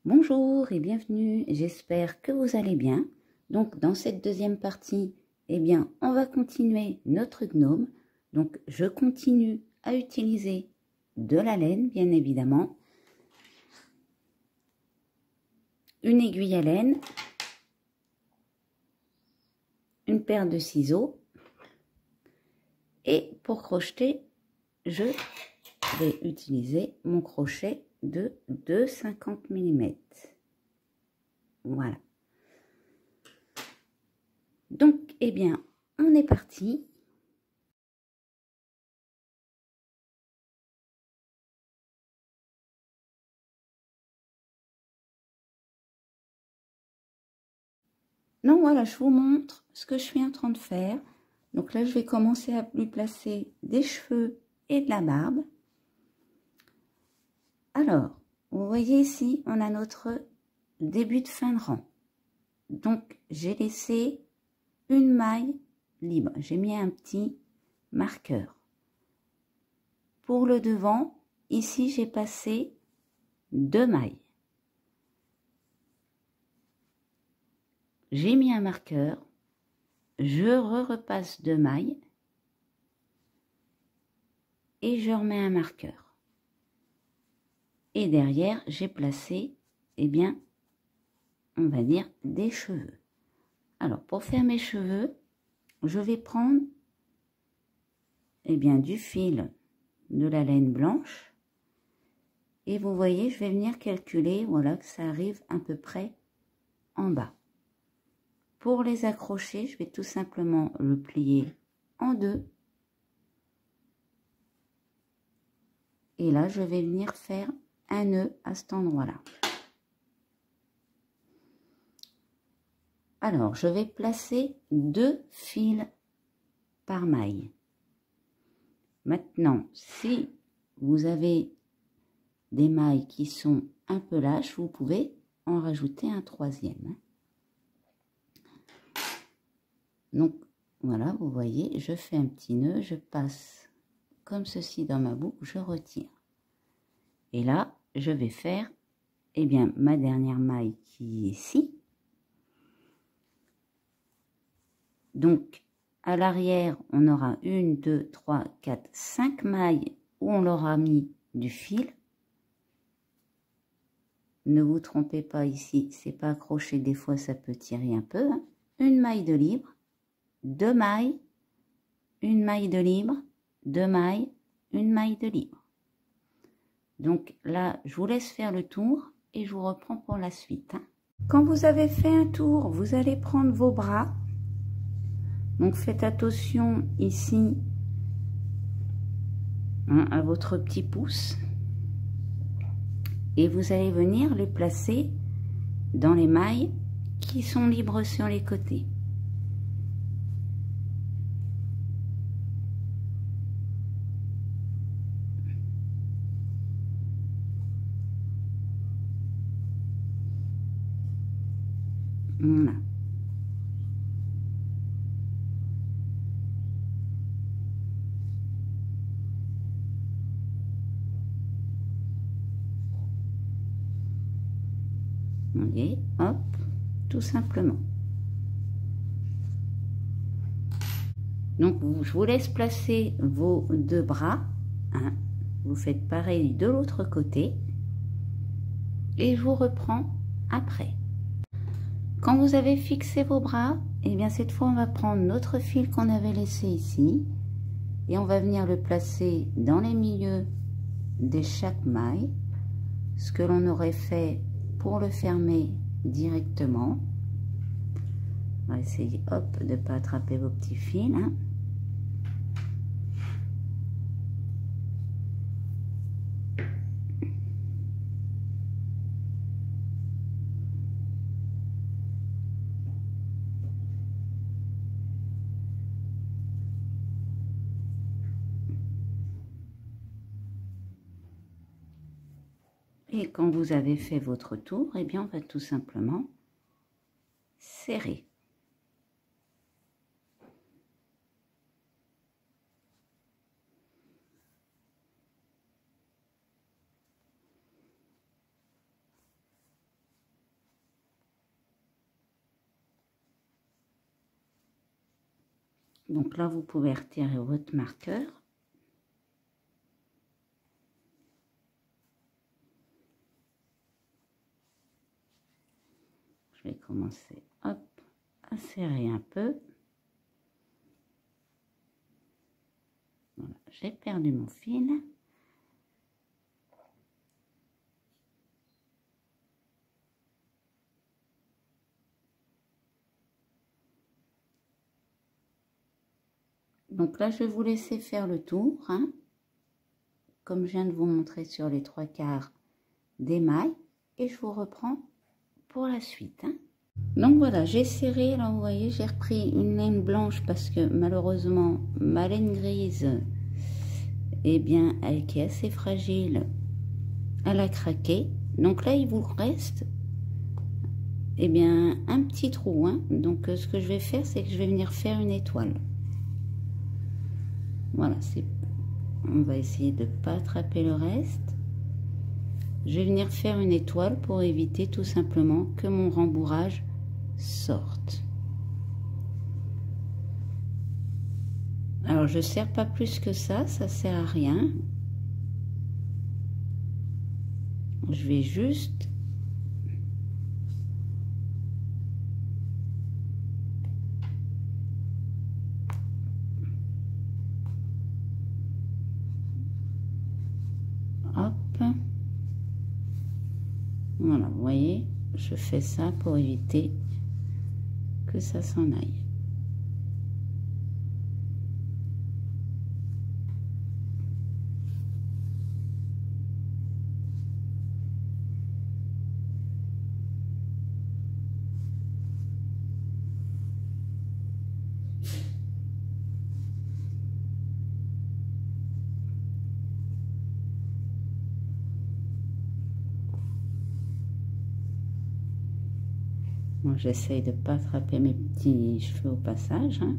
Bonjour et bienvenue, j'espère que vous allez bien. Donc dans cette deuxième partie, on va continuer notre gnome. Donc je continue à utiliser de la laine, bien évidemment. Une aiguille à laine, une paire de ciseaux. Et pour crocheter, je vais utiliser mon crochet de 2,50 mm. Voilà. Donc, on est parti. Donc voilà, je vous montre ce que je suis en train de faire. Donc là, je vais commencer à lui placer des cheveux et de la barbe. Alors, vous voyez ici, on a notre début de fin de rang. Donc, j'ai laissé une maille libre. J'ai mis un petit marqueur. Pour le devant, ici, j'ai passé 2 mailles. J'ai mis un marqueur. Je repasse 2 mailles. Et je remets un marqueur. Et derrière, j'ai placé, on va dire, des cheveux. Alors, pour faire mes cheveux, je vais prendre, du fil de la laine blanche. Et vous voyez, je vais venir calculer, voilà, que ça arrive à peu près en bas. Pour les accrocher, je vais tout simplement le plier en deux. Et là, je vais venir faire un nœud à cet endroit-là. Alors, je vais placer 2 fils par maille. Maintenant, si vous avez des mailles qui sont un peu lâches, vous pouvez en rajouter un 3e. Donc, voilà, vous voyez, je fais un petit nœud, je passe comme ceci dans ma boucle, je retire. Et là, je vais faire, ma dernière maille qui est ici. Donc, à l'arrière, on aura 1, 2, 3, 4, 5 mailles où on aura mis du fil. Ne vous trompez pas ici, c'est pas accroché, des fois ça peut tirer un peu. Hein. Une maille de libre, 2 mailles, une maille de libre, 2 mailles, une maille de libre. Donc là, je vous laisse faire le tour et je vous reprends pour la suite. Hein. Quand vous avez fait un tour, vous allez prendre vos bras. Donc faites attention ici à votre petit pouce. Et vous allez venir les placer dans les mailles qui sont libres sur les côtés. Voilà. Vous voyez, hop, tout simplement. Donc, je vous laisse placer vos 2 bras. Hein. Vous faites pareil de l'autre côté. Et je vous reprends après. Quand vous avez fixé vos bras, cette fois, on va prendre notre fil qu'on avait laissé ici. Et on va venir le placer dans les milieux de chaque maille. Ce que l'on aurait fait pour le fermer directement. On va essayer, hop, de ne pas attraper vos petits fils. Hein. Et quand vous avez fait votre tour, on va tout simplement serrer. Donc là, vous pouvez retirer votre marqueur. Je vais commencer, hop, à serrer un peu. Voilà, j'ai perdu mon fil. Donc là, je vais vous laisser faire le tour, hein, comme je viens de vous montrer sur les 3/4 des mailles, et je vous reprends pour la suite. Hein. Donc voilà, j'ai serré, là vous voyez, j'ai repris une laine blanche parce que malheureusement, ma laine grise, eh bien, elle qui est assez fragile, elle a craqué. Donc là, il vous reste, eh bien, un petit trou. Hein. Donc ce que je vais faire, c'est que je vais venir faire une étoile. Voilà, on va essayer de ne pas attraper le reste. Je vais venir faire une étoile pour éviter tout simplement que mon rembourrage sorte. Alors je ne serre pas plus que ça sert à rien. Je vais juste hop. Voilà, vous voyez, je fais ça pour éviter que ça s'en aille. Bon, j'essaye de ne pas attraper mes petits cheveux au passage. Hein.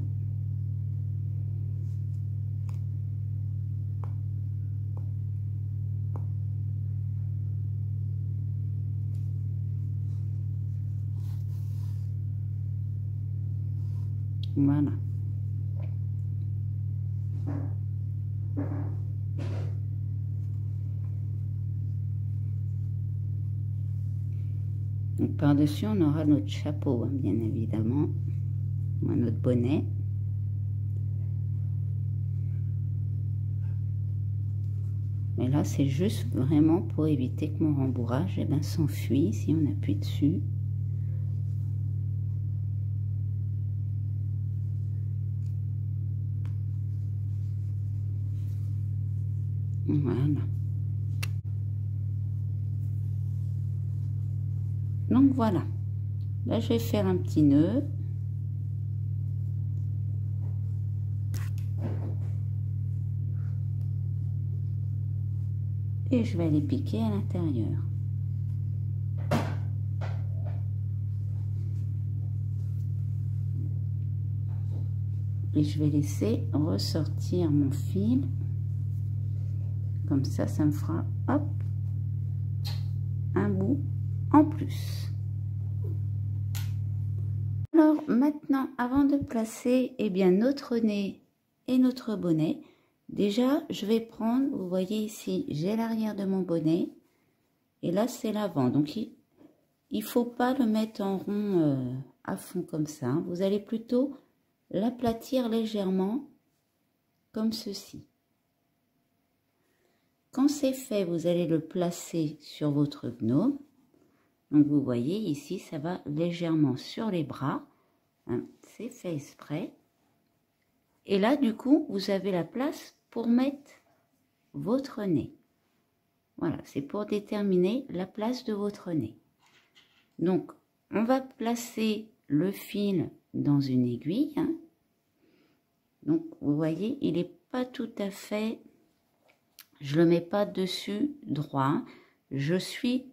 Voilà. Donc par-dessus, on aura notre chapeau, hein, bien évidemment, notre bonnet. Mais là, c'est juste vraiment pour éviter que mon rembourrage s'enfuit si on appuie dessus. Voilà. Donc voilà. Là, je vais faire un petit nœud. Et je vais aller piquer à l'intérieur. Et je vais laisser ressortir mon fil. Comme ça, ça me fera, hop, un bout en plus. Alors maintenant, avant de placer notre nez et notre bonnet, déjà je vais prendre, vous voyez ici, j'ai l'arrière de mon bonnet et là c'est l'avant. Donc il ne faut pas le mettre en rond à fond comme ça. Hein. Vous allez plutôt l'aplatir légèrement comme ceci. Quand c'est fait, vous allez le placer sur votre gnome. Donc vous voyez ici, ça va légèrement sur les bras. Hein, c'est fait exprès. Et là, du coup, vous avez la place pour mettre votre nez. Voilà, c'est pour déterminer la place de votre nez. Donc, on va placer le fil dans une aiguille. Hein. Donc, vous voyez, il n'est pas tout à fait... Je ne le mets pas dessus droit. Je suis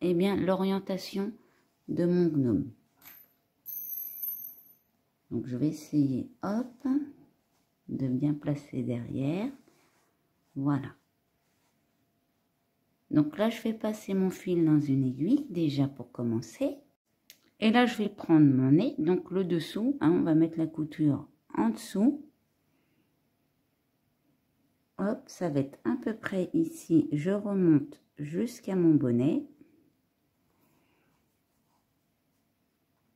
l'orientation de mon gnome. Donc je vais essayer, hop, de bien placer derrière. Voilà. Donc là, je vais passer mon fil dans une aiguille, déjà pour commencer. Et là, je vais prendre mon nez, donc le dessous, hein, on va mettre la couture en dessous. Hop, ça va être à peu près ici. Je remonte jusqu'à mon bonnet.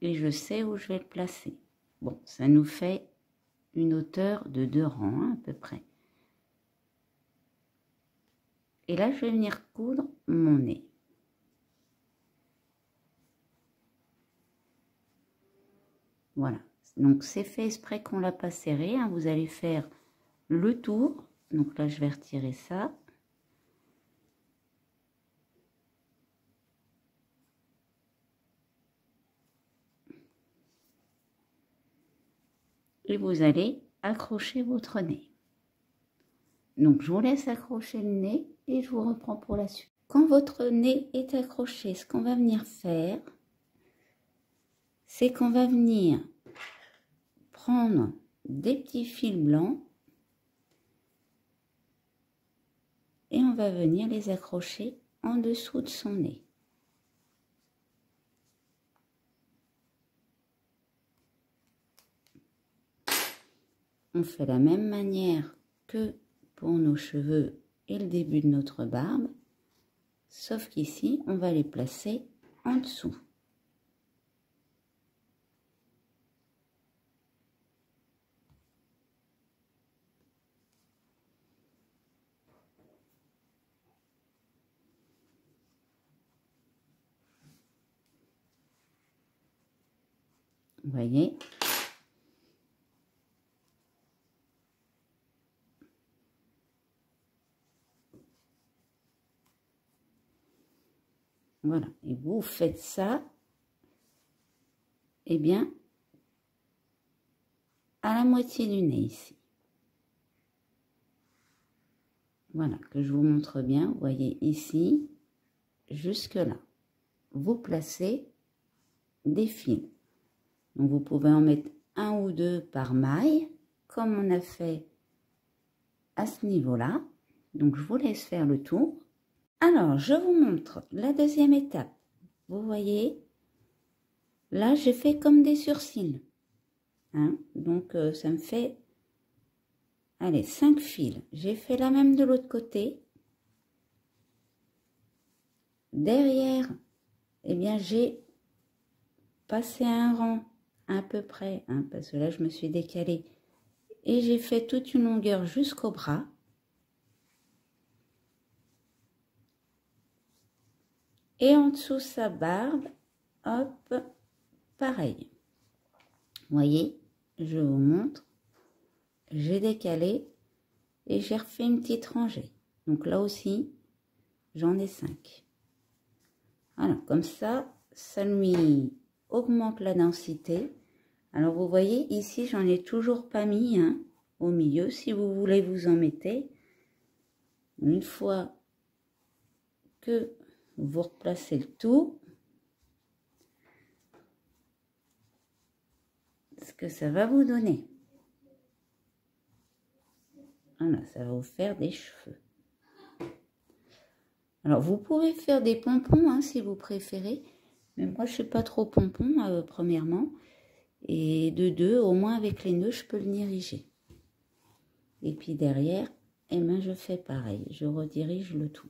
Et je sais où je vais le placer. Bon, ça nous fait une hauteur de 2 rangs, hein, à peu près. Et là, je vais venir coudre mon nez. Voilà. Donc, c'est fait exprès qu'on l'a pas serré, hein. Vous allez faire le tour. Donc là, je vais retirer ça. Et vous allez accrocher votre nez. Donc, je vous laisse accrocher le nez et je vous reprends pour la suite. Quand votre nez est accroché, ce qu'on va venir faire, c'est qu'on va venir prendre des petits fils blancs et on va venir les accrocher en dessous de son nez. On fait la même manière que pour nos cheveux et le début de notre barbe, sauf qu'ici, on va les placer en dessous. Vous voyez? Voilà, et vous faites ça, eh bien, à la moitié du nez ici. Voilà, que je vous montre bien, vous voyez ici, jusque là. Vous placez des fils. Donc, vous pouvez en mettre 1 ou 2 par maille, comme on a fait à ce niveau-là. Donc, je vous laisse faire le tour. Alors, je vous montre la deuxième étape. Vous voyez, là, j'ai fait comme des sourcils. Hein? Donc, ça me fait, allez, 5 fils. J'ai fait la même de l'autre côté. Derrière, eh bien, j'ai passé un rang à peu près, hein, parce que là, je me suis décalée. Et j'ai fait toute une longueur jusqu'au bras. Et en dessous sa barbe, hop, pareil. Vous voyez, je vous montre. J'ai décalé et j'ai refait une petite rangée. Donc là aussi, j'en ai 5. Voilà, comme ça, ça lui augmente la densité. Alors vous voyez, ici, j'en ai toujours pas mis, hein, au milieu. Si vous voulez, vous en mettez. Une fois que vous replacez le tout, ce que ça va vous donner. Voilà, ça va vous faire des cheveux. Alors, vous pouvez faire des pompons, hein, si vous préférez. Mais moi, je ne suis pas trop pompon, premièrement. Et de deux, au moins avec les nœuds, je peux le diriger. Et puis derrière, eh ben, je fais pareil. Je redirige le tout.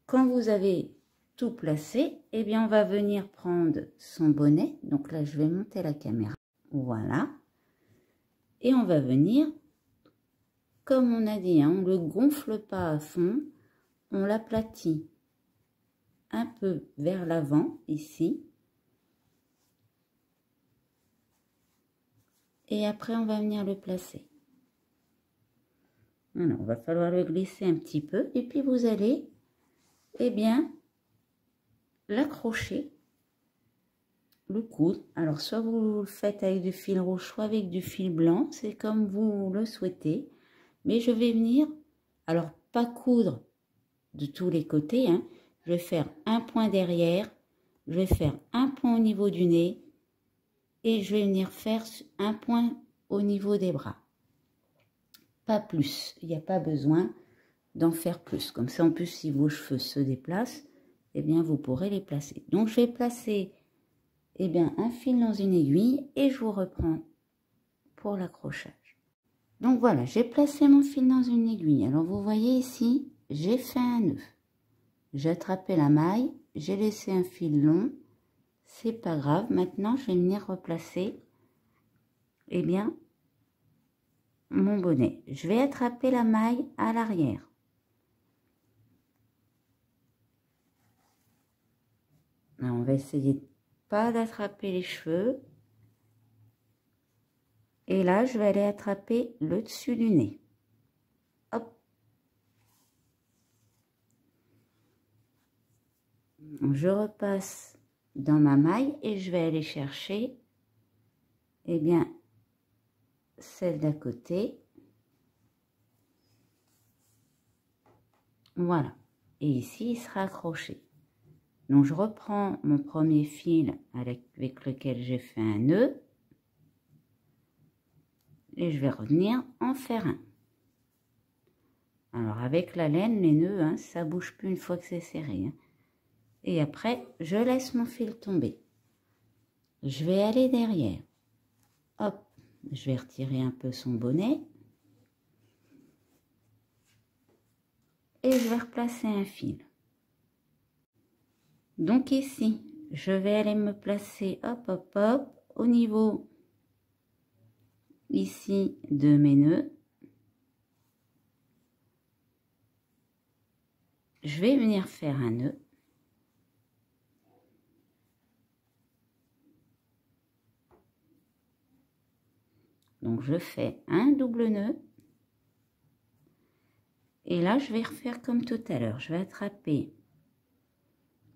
Quand vous avez tout placé, eh bien, on va venir prendre son bonnet. Donc là, je vais monter la caméra. Voilà. Et on va venir, comme on a dit, hein, on ne le gonfle pas à fond. On l'aplatit un peu vers l'avant, ici. Et après, on va venir le placer. Voilà, on va falloir le glisser un petit peu. Et puis, vous allez, eh bien, l'accrocher, le coudre. Alors, soit vous le faites avec du fil rouge, soit avec du fil blanc. C'est comme vous le souhaitez. Mais je vais venir, alors, pas coudre de tous les côtés, hein. Je vais faire un point derrière. Je vais faire un point au niveau du nez. Et je vais venir faire un point au niveau des bras. Pas plus. Il n'y a pas besoin d'en faire plus. Comme ça, en plus, si vos cheveux se déplacent, eh bien, vous pourrez les placer. Donc, je vais placer eh bien un fil dans une aiguille et je vous reprends pour l'accrochage. Donc voilà, j'ai placé mon fil dans une aiguille. Alors vous voyez ici, j'ai fait un nœud. J'ai attrapé la maille, j'ai laissé un fil long. C'est pas grave. Maintenant, je vais venir replacer, eh bien, mon bonnet. Je vais attraper la maille à l'arrière. On va essayer de pas d'attraper les cheveux. Et là, je vais aller attraper le dessus du nez. Hop. Je repasse dans ma maille et je vais aller chercher, eh bien, celle d'à côté. Voilà. Et ici, il sera accroché. Donc, je reprends mon premier fil avec lequel j'ai fait un nœud. Et je vais revenir en faire un. Alors, avec la laine, les nœuds, hein, ça bouge plus une fois que c'est serré. Hein. Et après, je laisse mon fil tomber. Je vais aller derrière. Hop, je vais retirer un peu son bonnet. Et je vais replacer un fil. Donc ici, je vais aller me placer, hop, hop, hop, au niveau ici de mes nœuds. Je vais venir faire un nœud. Donc je fais un double nœud. Et là, je vais refaire comme tout à l'heure. Je vais attraper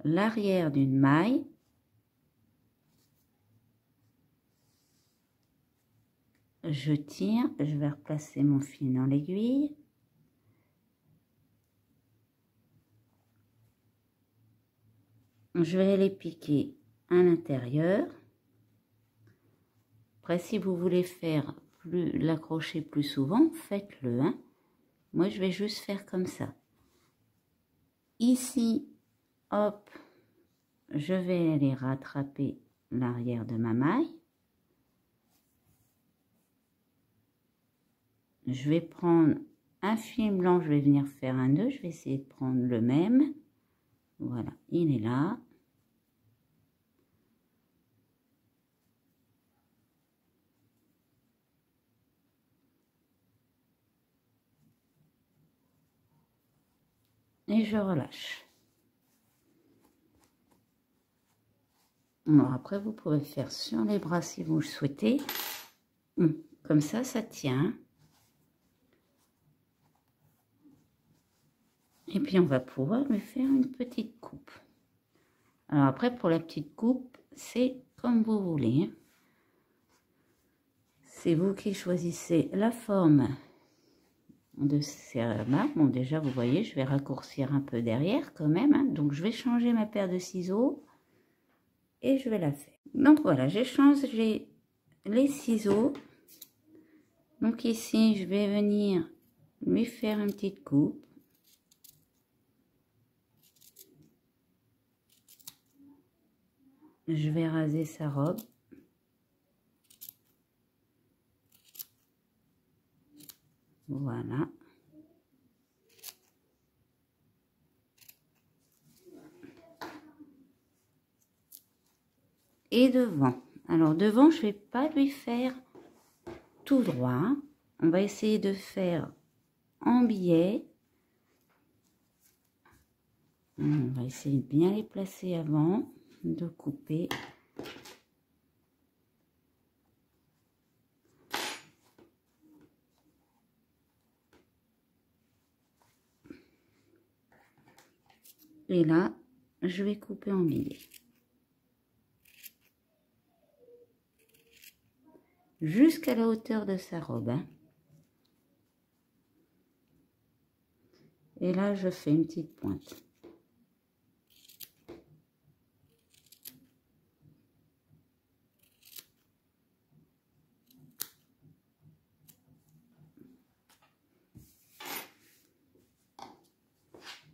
l'arrière d'une maille. Je tire, je vais replacer mon fil dans l'aiguille. Je vais aller piquer à l'intérieur. Après, si vous voulez faire l'accrocher plus souvent, faites-le. Hein. Moi, je vais juste faire comme ça. Ici, hop, je vais aller rattraper l'arrière de ma maille. Je vais prendre un fil blanc, je vais venir faire un nœud. Je vais essayer de prendre le même. Voilà, il est là. Et je relâche. Alors après, vous pouvez faire sur les bras si vous le souhaitez. Comme ça, ça tient. Et puis, on va pouvoir lui faire une petite coupe. Alors après, pour la petite coupe, c'est comme vous voulez. C'est vous qui choisissez la forme de ces remarques. Bon, déjà, vous voyez, je vais raccourcir un peu derrière quand même. Hein. Donc, je vais changer ma paire de ciseaux et je vais la faire. Donc, voilà, j'ai changé les ciseaux. Donc, ici, je vais venir lui faire une petite coupe. Je vais raser sa robe. Voilà. Et devant. Alors devant, je vais pas lui faire tout droit. On va essayer de faire en biais. On va essayer de bien les placer avant de couper. Et là, je vais couper en biais. Jusqu'à la hauteur de sa robe. Hein. Et là, je fais une petite pointe.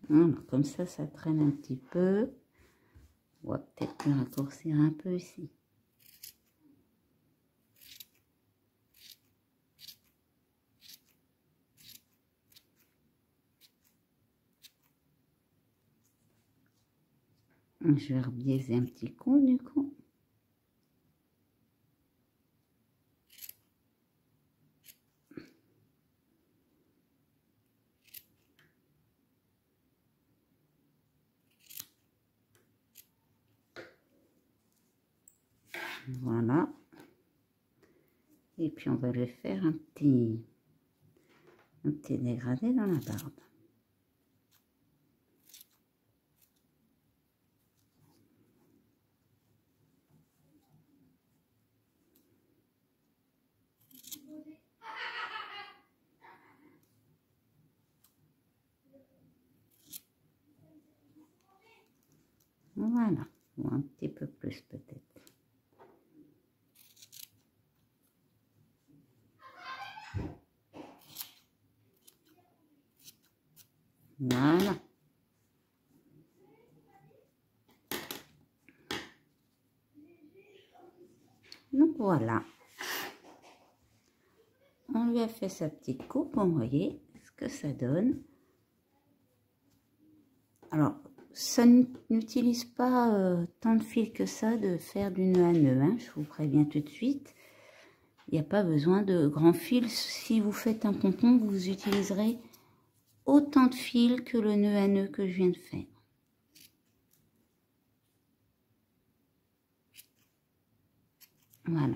Voilà, comme ça traîne un petit peu. On va peut-être le raccourcir un peu ici. Je vais rebiaiser un petit coup du coup. Voilà. Et puis on va lui faire un petit dégradé dans la barbe. Voilà, ou un petit peu plus peut-être. Voilà. Donc voilà. On lui a fait sa petite coupe, vous voyez ce que ça donne. Alors, ça n'utilise pas tant de fil que ça de faire du nœud à nœud, hein, je vous préviens tout de suite. Il n'y a pas besoin de grands fils. Si vous faites un pompon, vous utiliserez autant de fils que le nœud à nœud que je viens de faire. Voilà.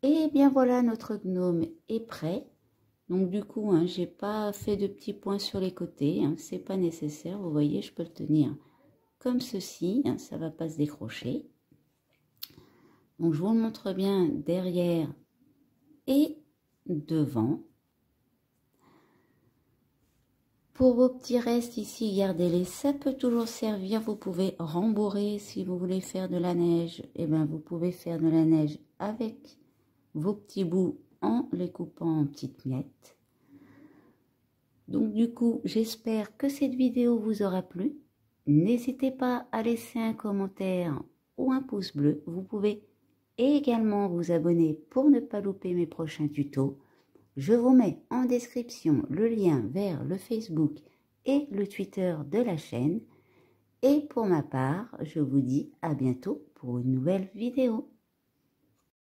Et bien voilà, notre gnome est prêt. Donc du coup, hein, j'ai pas fait de petits points sur les côtés, hein, c'est pas nécessaire. Vous voyez, je peux le tenir comme ceci, hein, ça va pas se décrocher. Donc je vous le montre bien derrière et devant. Pour vos petits restes ici, gardez-les, ça peut toujours servir. Vous pouvez rembourrer si vous voulez faire de la neige. Et bien vous pouvez faire de la neige avec vos petits bouts en les coupant en petites miettes. Donc du coup, j'espère que cette vidéo vous aura plu. N'hésitez pas à laisser un commentaire ou un pouce bleu. Vous pouvez également vous abonner pour ne pas louper mes prochains tutos. Je vous mets en description le lien vers le Facebook et le Twitter de la chaîne. Et pour ma part, je vous dis à bientôt pour une nouvelle vidéo.